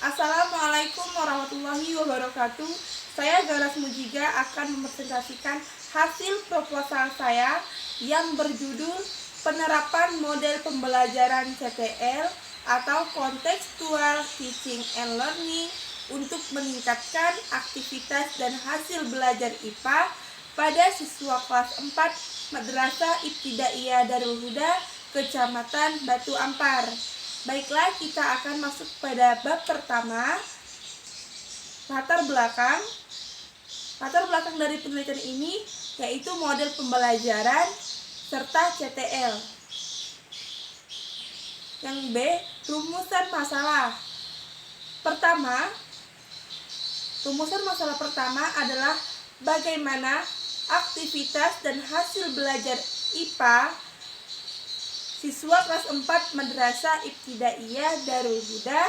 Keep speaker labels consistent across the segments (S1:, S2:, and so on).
S1: Assalamualaikum warahmatullahi wabarakatuh. Saya Garas Mujiga akan mempresentasikan hasil proposal saya yang berjudul Penerapan Model Pembelajaran CTL atau Contextual Teaching and Learning untuk meningkatkan aktivitas dan hasil belajar IPA pada siswa kelas 4 Madrasah Ibtidaiyah Darul Huda, Kecamatan Batu Ampar. Baiklah, kita akan masuk pada bab pertama, latar belakang. Latar belakang dari penelitian ini yaitu model pembelajaran serta CTL. Yang B, rumusan masalah. Rumusan masalah pertama adalah bagaimana aktivitas dan hasil belajar IPA siswa kelas 4 Madrasah Ibtidaiyah Darul Huda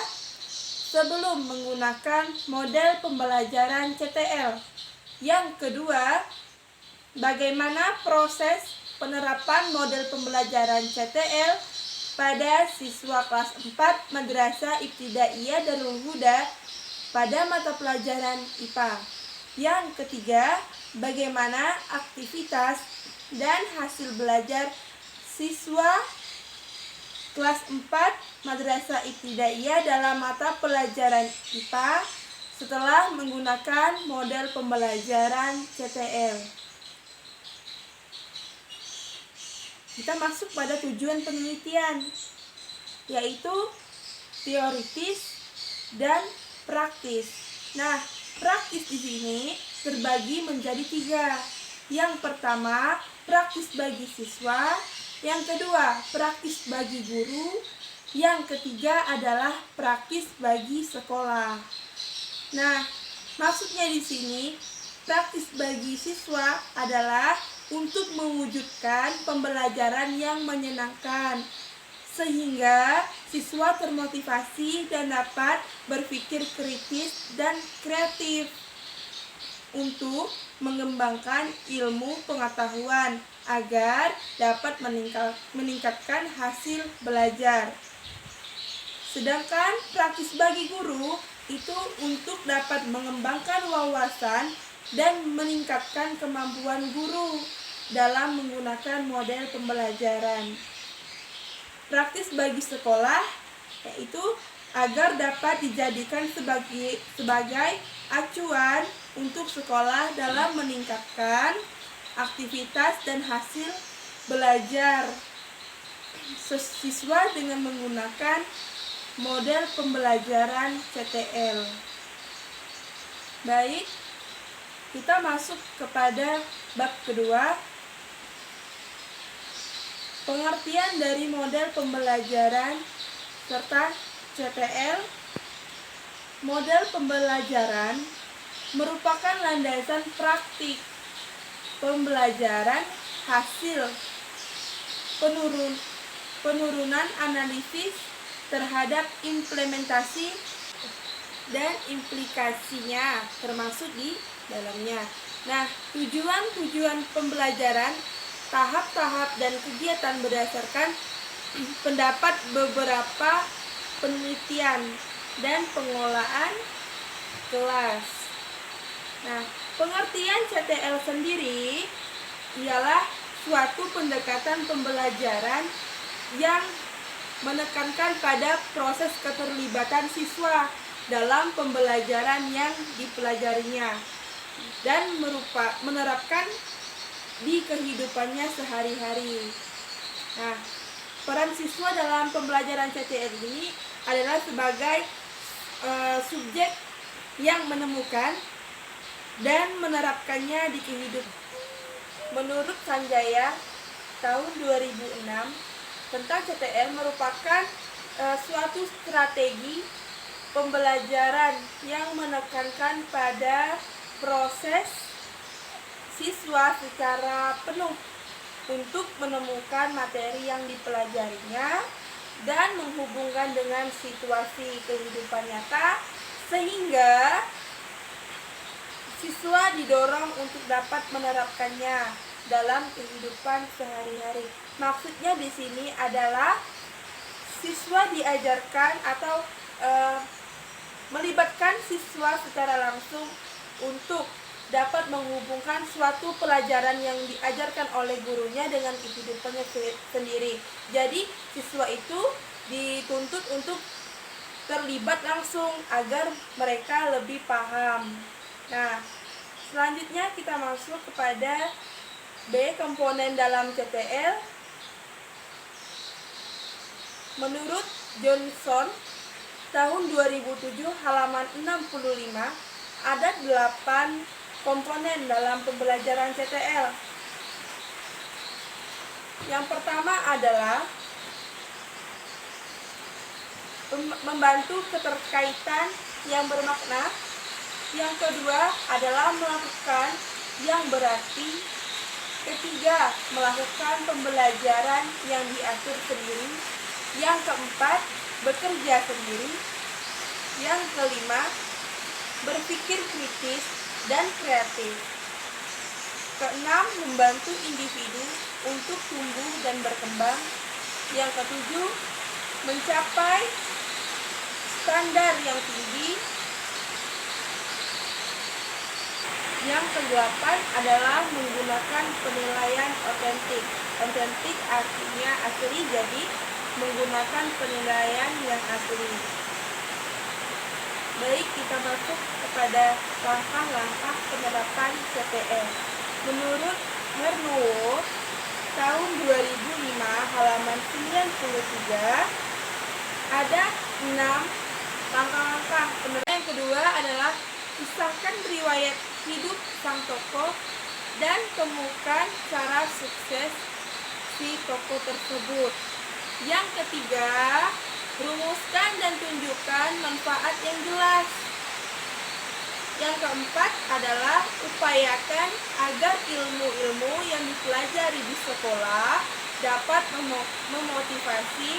S1: sebelum menggunakan model pembelajaran CTL. Yang kedua, bagaimana proses penerapan model pembelajaran CTL pada siswa kelas 4 Madrasah Ibtidaiyah Darul Huda pada mata pelajaran IPA. Yang ketiga, bagaimana aktivitas dan hasil belajar siswa kelas 4 Madrasah Ibtidaiyah dalam mata pelajaran IPA setelah menggunakan model pembelajaran CTL. Kita masuk pada tujuan penelitian, yaitu teoritis dan praktis. Nah, praktis di sini terbagi menjadi 3. Yang pertama, praktis bagi siswa. Yang kedua, praktis bagi guru. Yang ketiga adalah praktis bagi sekolah. Nah, maksudnya di sini praktis bagi siswa adalah untuk mewujudkan pembelajaran yang menyenangkan sehingga siswa termotivasi dan dapat berpikir kritis dan kreatif untuk mengembangkan ilmu pengetahuan agar dapat meningkatkan hasil belajar. Sedangkan praktis bagi guru itu untuk dapat mengembangkan wawasan dan meningkatkan kemampuan guru dalam menggunakan model pembelajaran. Praktis bagi sekolah yaitu agar dapat dijadikan sebagai acuan untuk sekolah dalam meningkatkan aktivitas dan hasil belajar siswa dengan menggunakan model pembelajaran CTL. Baik, kita masuk kepada bab kedua, pengertian dari model pembelajaran serta CTL. Model pembelajaran merupakan landasan praktik pembelajaran hasil penurunan analisis terhadap implementasi dan implikasinya termasuk di dalamnya. Nah, tujuan pembelajaran, tahap-tahap dan kegiatan berdasarkan pendapat beberapa penelitian dan pengolahan kelas. Nah, pengertian CTL sendiri ialah suatu pendekatan pembelajaran yang menekankan pada proses keterlibatan siswa dalam pembelajaran yang dipelajarinya dan menerapkan di kehidupannya sehari-hari. Nah, peran siswa dalam pembelajaran CTL ini adalah sebagai subjek yang menemukan dan menerapkannya di kehidupan. Menurut Sanjaya tahun 2006, tentang CTL merupakan suatu strategi pembelajaran yang menekankan pada proses siswa secara penuh untuk menemukan materi yang dipelajarinya dan menghubungkan dengan situasi kehidupan nyata sehingga siswa didorong untuk dapat menerapkannya dalam kehidupan sehari-hari. Maksudnya di sini adalah siswa diajarkan atau siswa secara langsung untuk dapat menghubungkan suatu pelajaran yang diajarkan oleh gurunya dengan kehidupannya sendiri. Jadi siswa itu dituntut untuk terlibat langsung agar mereka lebih paham. Nah, selanjutnya kita masuk kepada B, komponen dalam CTL. Menurut Johnson, tahun 2007 halaman 65, ada 8 komponen dalam pembelajaran CTL. Yang pertama adalah membantu keterkaitan yang bermakna. Yang kedua adalah melakukan yang berarti. Ketiga, melakukan pembelajaran yang diatur sendiri. Yang keempat, bekerja sendiri. Yang kelima, berpikir kritis dan kreatif. Keenam, membantu individu untuk tumbuh dan berkembang. Yang ketujuh, mencapai standar yang tinggi. Yang kedelapan adalah menggunakan penilaian otentik. Otentik artinya asli, jadi menggunakan penilaian yang asli. Baik, kita masuk kepada langkah-langkah penerapan CTL. Menurut Hernowo, tahun 2005 halaman 93, ada 6 langkah-langkah penerapan. Yang kedua adalah kisahkan riwayat hidup sang tokoh dan temukan cara sukses si tokoh tersebut. Yang ketiga, rumuskan dan tunjukkan manfaat yang jelas. Yang keempat adalah upayakan agar ilmu-ilmu yang dipelajari di sekolah dapat memotivasi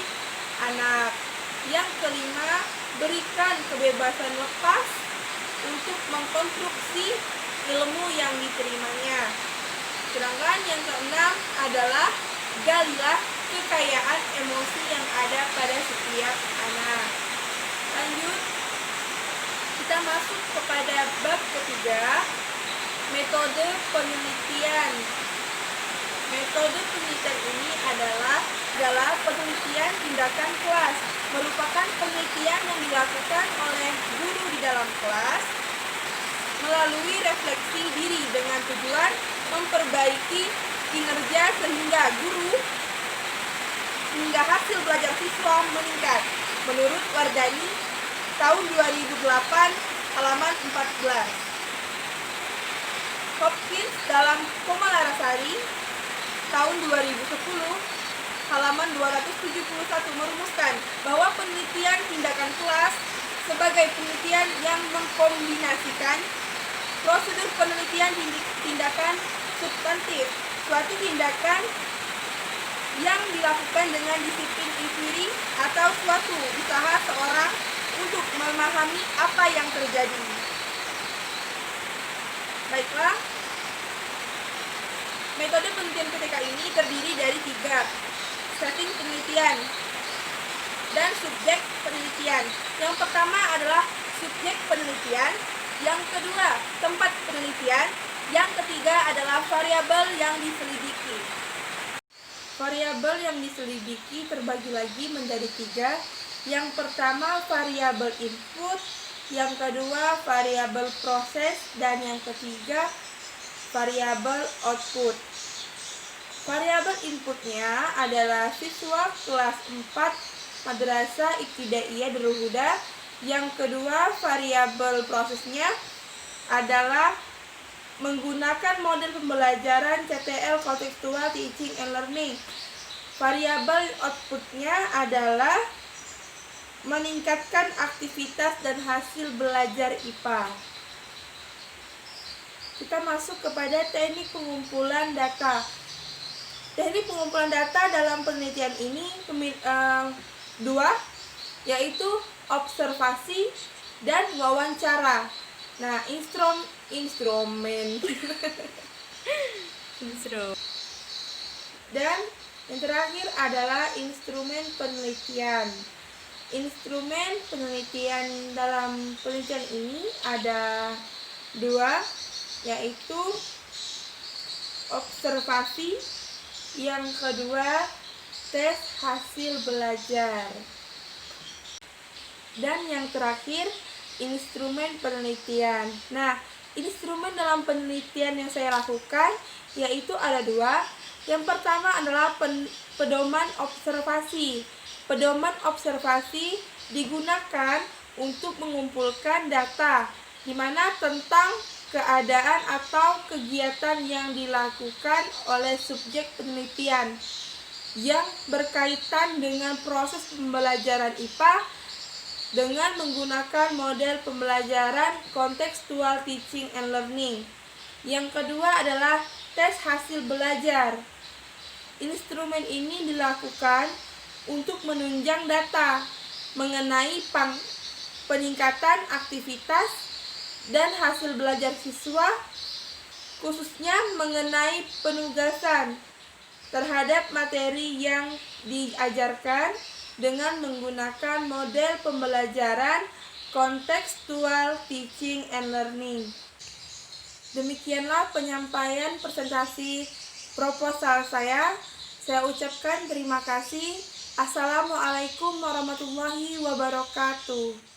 S1: anak. Yang kelima, berikan kebebasan lepas untuk mengkonstruksi ilmu yang diterimanya. Sedangkan yang keenam adalah galilah kekayaan emosi yang ada pada setiap anak. Lanjut, kita masuk kepada bab ketiga, metode penelitian. Metode penelitian ini adalah penelitian tindakan kelas, merupakan penelitian yang dilakukan oleh guru di dalam kelas melalui refleksi diri dengan tujuan memperbaiki kinerja sehingga hasil belajar siswa meningkat. Menurut Wardani, tahun 2008 halaman 14. Hopkins dalam Komalarasari tahun 2010 halaman 271 merumuskan bahwa penelitian tindakan kelas sebagai penelitian yang mengkombinasikan prosedur penelitian tindakan substantif, suatu tindakan yang dilakukan dengan disiplin inquiry atau suatu usaha seorang untuk memahami apa yang terjadi. Baiklah, metode penelitian PTK ini terdiri dari 3, setting penelitian dan subjek penelitian. Yang pertama adalah subjek penelitian, yang kedua tempat penelitian, yang ketiga adalah variabel yang diselidiki. Variabel yang diselidiki terbagi lagi menjadi 3. Yang pertama variabel input, yang kedua variabel proses, dan yang ketiga variabel output. Variabel inputnya adalah siswa kelas 4 Madrasah Ibtidaiyah Darul Huda. Yang kedua variabel prosesnya adalah menggunakan model pembelajaran CTL Contextual Teaching and Learning. Variabel outputnya adalah meningkatkan aktivitas dan hasil belajar IPA. Kita masuk kepada teknik pengumpulan data. Teknik pengumpulan data dalam penelitian ini 2, yaitu observasi dan wawancara. Nah, instrumen dan yang terakhir adalah instrumen penelitian. Instrumen penelitian dalam penelitian ini ada 2, yaitu observasi, yang kedua tes hasil belajar, dan yang terakhir instrumen penelitian. Nah, instrumen dalam penelitian yang saya lakukan yaitu ada 2. Yang pertama adalah pedoman observasi. Pedoman observasi digunakan untuk mengumpulkan data di mana tentang keadaan atau kegiatan yang dilakukan oleh subjek penelitian yang berkaitan dengan proses pembelajaran IPA dengan menggunakan model pembelajaran contextual teaching and learning. Yang kedua adalah tes hasil belajar. Instrumen ini dilakukan untuk menunjang data mengenai peningkatan aktivitas dan hasil belajar siswa, khususnya mengenai penugasan terhadap materi yang diajarkan dengan menggunakan model pembelajaran contextual teaching and learning. Demikianlah penyampaian presentasi proposal saya. Saya ucapkan terima kasih. Assalamualaikum warahmatullahi wabarakatuh.